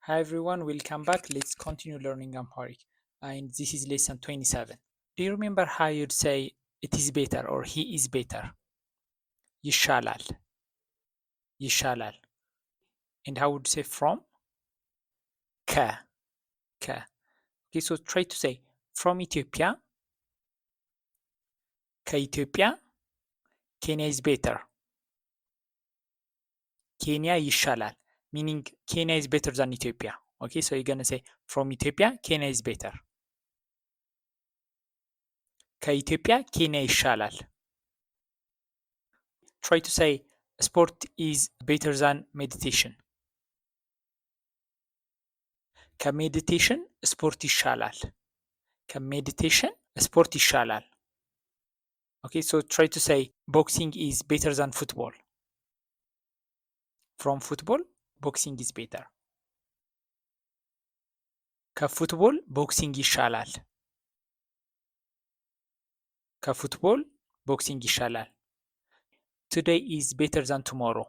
Hi everyone, welcome back. Let's continue learning Amharic. And this is lesson 27. Do you remember how you'd say it is better or he is better? ይሻላል, ይሻላል. And how would you say from? ከ, ከ. Okay, so try to say from Ethiopia, ከኢትዮጵያ, Kenya is better. Kenya ይሻላል, meaning Kenya is better than Ethiopia. Okay, so you're gonna say from Ethiopia, Kenya is better. ከኢትዮጵያ ኬንያ ይሻላል. Try to say sport is better than meditation. ከሜዲቴሽን ስፖርት ይሻላል. ከሜዲቴሽን ስፖርት ይሻላል. Okay, so try to say boxing is better than football. From football, boxing is better. ከፉትቦል ቦክሲንግ ይሻላል. ከፉትቦል ቦክሲንግ ይሻላል. Today is better than tomorrow.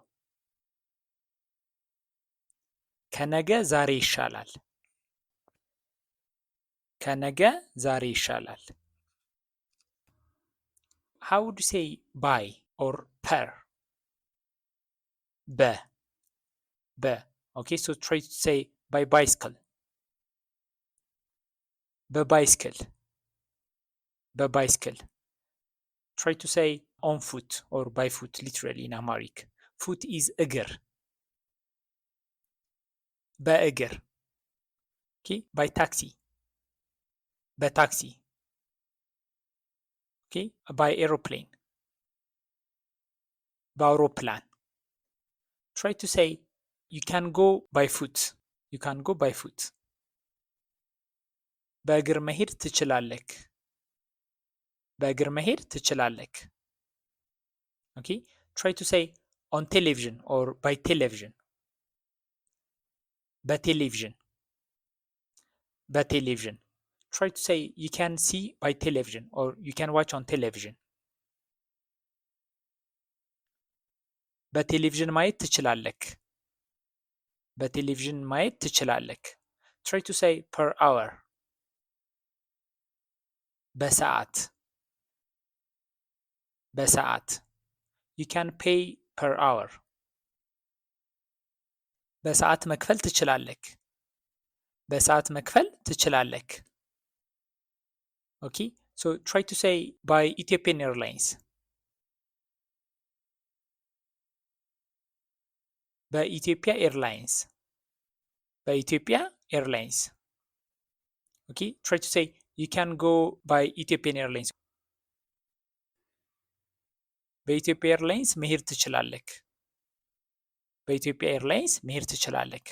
ከነገ ዛሬ ይሻላል. ከነገ ዛሬ ይሻላል. How would you say by or per? በ, በ. Okay, so try to say by bicycle. በባይስክል, በባይስክል. Try to say on foot or by foot literally in Amharic. Foot is እግር. በእግር. Okay, by taxi. በታክሲ. Okay, by aeroplane. በአውሮፕላን. Try to say you can go by foot. You can go by foot. በእግር መሄድ ትችላለህ. በእግር መሄድ ትችላለህ. Okay, try to say on television or by television. በቴሌቪዥን, በቴሌቪዥን. Try to say you can see by television or you can watch on television. በቴሌቪዥን ማየት ትችላለህ. በቴሌቪዥን ማየት ትችላለህ. Try to say per hour. በሰዓት, በሰዓት. You can pay per hour. በሰዓት መክፈል ትችላለህ. በሰዓት መክፈል ትችላለህ. Okay, so try to say by Ethiopian Airlines. በኢትዮጵያ ኤርላይንስ, በኢትዮጵያ ኤርላይንስ. Okay, try to say you can go by Ethiopian Airlines. በኢትዮጵያ ኤርላይንስ መሄድ ትችላለህ. በኢትዮጵያ ኤርላይንስ መሄድ ትችላለህ.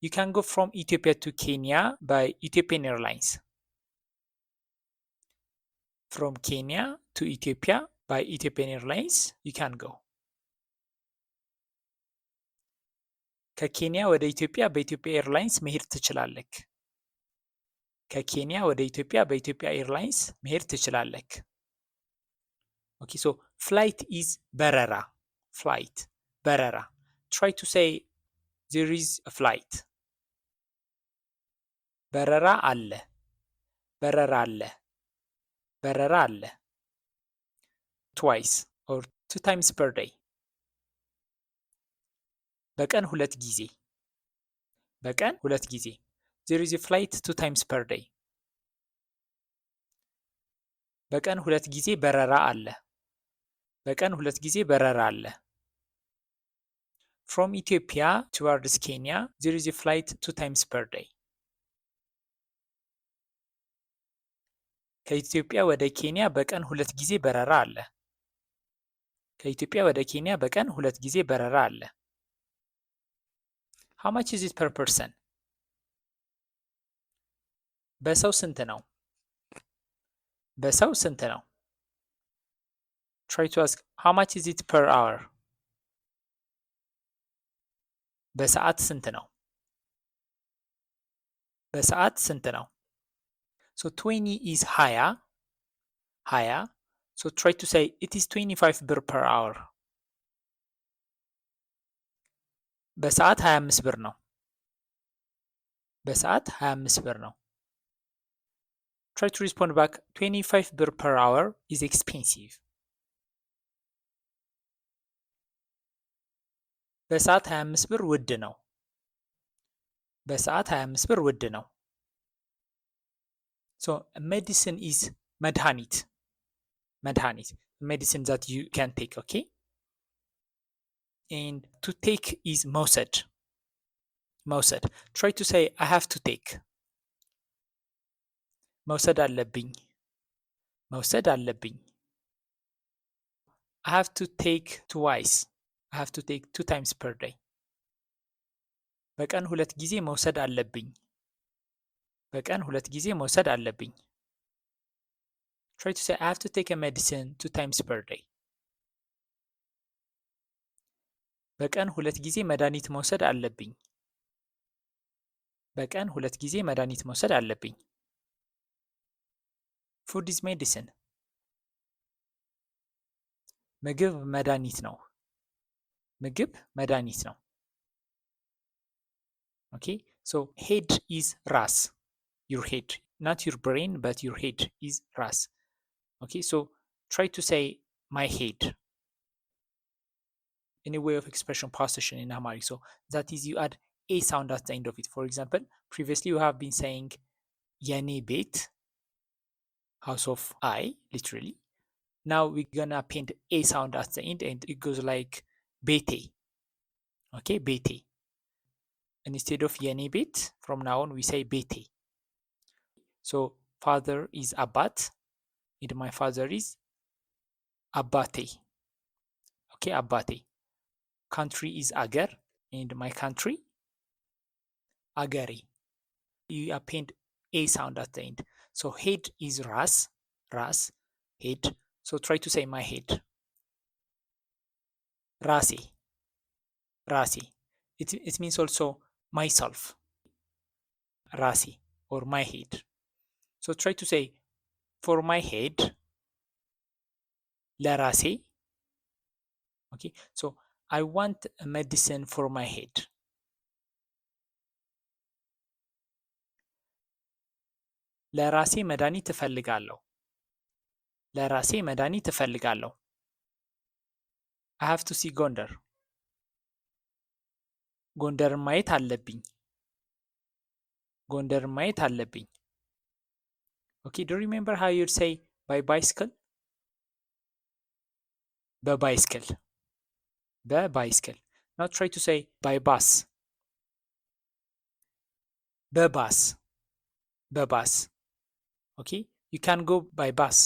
You can go from Ethiopia to Kenya by Ethiopian Airlines. From Kenya to Ethiopia by Ethiopian Airlines you can go. ከኬንያ ወደ ኢትዮጵያ በኢትዮጵያ ኤርላይንስ መሄድ ትችላለህ. ከኬንያ ወደ ኢትዮጵያ በኢትዮጵያ ኤርላይንስ መሄድ ትችላለህ. Okay, so flight is በረራ. Flight, በረራ. Try to say there is a flight. በረራ አለ. በረራ አለ. በረራ አለ. Twice or 2 times per day. በቀን ሁለት ጊዜ. በቀን ሁለት ጊዜ. There is a flight 2 times per day. በቀን ሁለት ጊዜ በረራ አለ. በቀን ሁለት ጊዜ በረራ አለ. From Ethiopia towards Kenya there is a flight 2 times per day. ከኢትዮጵያ ወደ ኬንያ በቀን ሁለት ጊዜ በረራ አለ. ከኢትዮጵያ ወደ ኬንያ በቀን ሁለት ጊዜ በረራ አለ. How much is it per person? በሰው ስንት ነው? በሰው ስንት ነው? Try to ask how much is it per hour? በሰዓት ስንት ነው? በሰዓት ስንት ነው? So 20 is higher. Higher. So try to say it is 25 ብር per hour. በሰዓት 25 ብር ነው. በሰዓት 25 ብር ነው። try to respond back 25 ብር per hour is expensive በሰዓት 25 ብር ውድ ነው። በሰዓት 25 ብር ውድ ነው። so medicine is መድኃኒት medicine that you can take, okay? And to take is መውሰድ try to say I have to take መውሰድ አለብኝ I have to take twice I have to take 2 times per day በቀን 2 ጊዜ መውሰድ አለብኝ try to say I have to take a medicine 2 times per day በቀን 2 ጊዜ መድኃኒት መውሰድ አለብኝ food is medicine ምግብ መድኃኒት ነው okay so head is ራስ your head not your brain but your head is ራስ okay so try to say my head in a way of expression possession in Amharic so that is you add a sound at the end of it for example previously you have been saying የኔ ቤት house of I literally now we're gonna append a sound at the end and it goes like ቤቴ okay ቤቴ instead of የኔ ቤት from now on we say ቤቴ so father is አባት and my father is አባቴ okay አባቴ country is አገር and my country አገሬ you append a sound at the end so head is ራስ head so try to say my head ራሴ it means also myself ራሴ or my head so try to say for my head ለራሴ okay so I want a medicine for my head ለራሴ መድኃኒት እፈልጋለሁ I have to see ጎንደርን ማየት አለብኝ okay do you remember how you'd say by bicycle በባይስክል now try to say by bus በባስ okay you can go by bus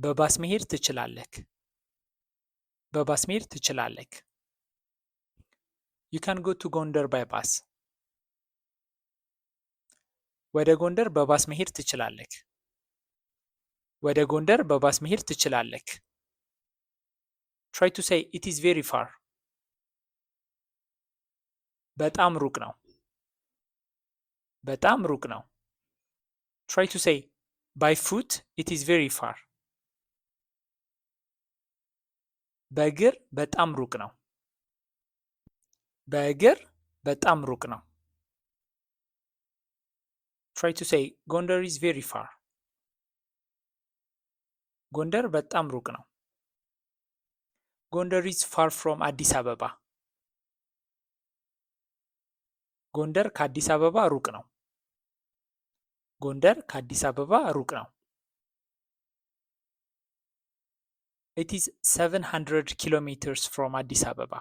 በባስ መሄድ ትችላለህ you can go to ጎንደር by bus ወደ ጎንደር በባስ መሄድ ትችላለህ try to say it is very far በጣም ሩቅ ነው try to say by foot it is very far በእግር በጣም ሩቅ ነው try to say ጎንደር is very far ጎንደር በጣም ሩቅ ነው ጎንደር is far from አዲስ አበባ ጎንደር ከአዲስ አበባ ሩቅ ነው it is 700 kilometers from አዲስ አበባ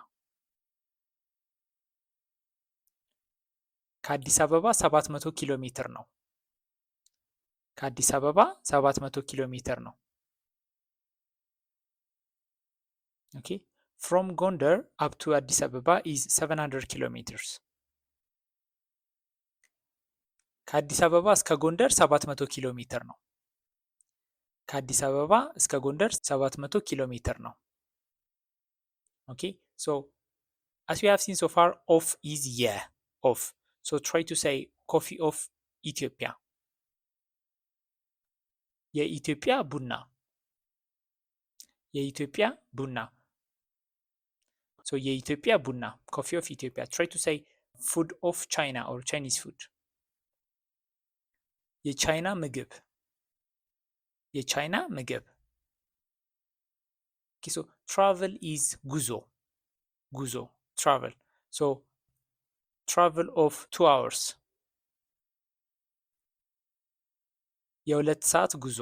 ከአዲስ አበባ 700 ኪሎ ሜትር ነው okay from Gondar up to Addis Ababa is 700 kilometers ከአዲስ አበባ እስከ ጎንደር 700 ኪሎ ሜትር ነው okay so as we have seen so far off is off so try to say coffee of Ethiopia የኢትዮጵያ ቡና so የኢትዮጵያ ቡና coffee of Ethiopia try to say food of China or Chinese food. የቻይና ምግብ የቻይና ምግብ Okay, so travel is ጉዞ travel. So travel of 2 hours የሁለት ሰዓት ጉዞ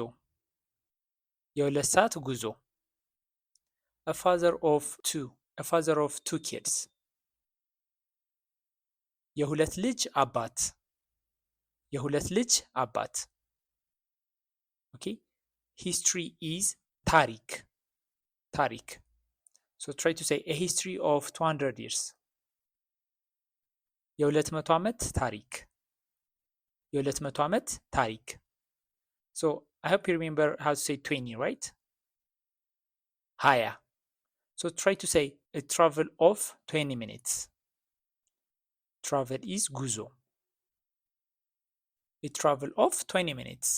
a father of two kids የሁለት ልጅ አባት okay history is ታሪክ so try to say a history of 200 years የ200 ዓመት ታሪክ so I hope you remember how to say 20 right 20 so try to say a travel of 20 minutes travel is ጉዞ a travel of 20 minutes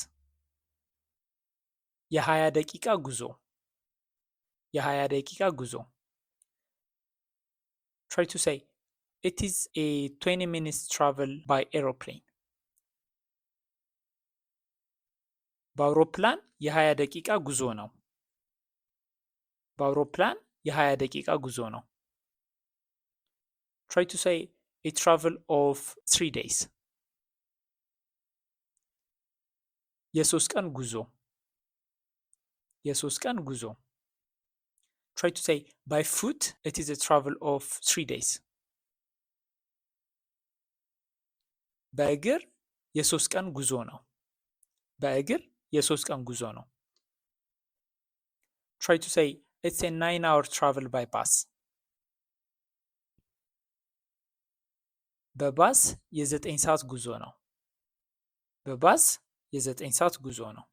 የ20 ደቂቃ ጉዞ try to say it is a 20 minutes travel by aeroplane በአውሮፕላን የ20 ደቂቃ ጉዞ ነው try to say a travel of 3 days የ3 ቀን ጉዞ try to say by foot it is a travel of 3 days በእግር የ3 ቀን ጉዞ ነው try to say it's a 9-hour travel by bus በባስ የ9 ሰዓት ጉዞ ነው